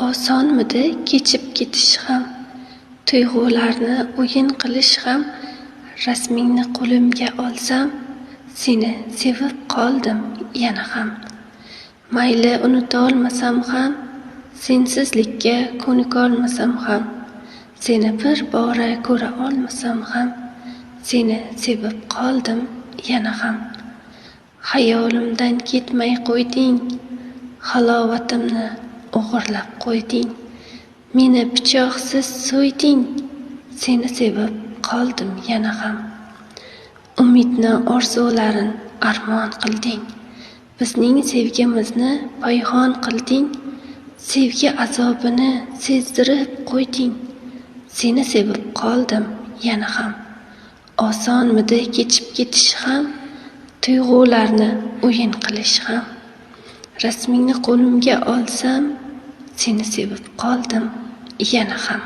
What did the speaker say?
Osonmidi kechib ketish ham, tuyg'ularni o'yin qilish ham. Rasmingni qo'limga olsam, seni sevib qoldim yana ham. Mayli unutolmasam ham, sensizlikka ko'nikolmasam ham, seni bir bora ko'ra olmasam ham, seni sevib qoldim yana ham. Xayolimdan ketmay qo'yding, halovatimni o'g'irlab qo'yding. Meni pichoqsiz so'yding, seni sevib qoldim yana ham. Umidni orzularin armon qilding, bizning sevgimizni payhon qilding. Sevgi azobini sezdirib qo'yding, seni sevib qoldim yana ham. Osonmidi kechib ketish ham, tuyg'ularni o'yin qilish ham. Rasmingni qo'limga olsam, seni sevib qoldim yana ham.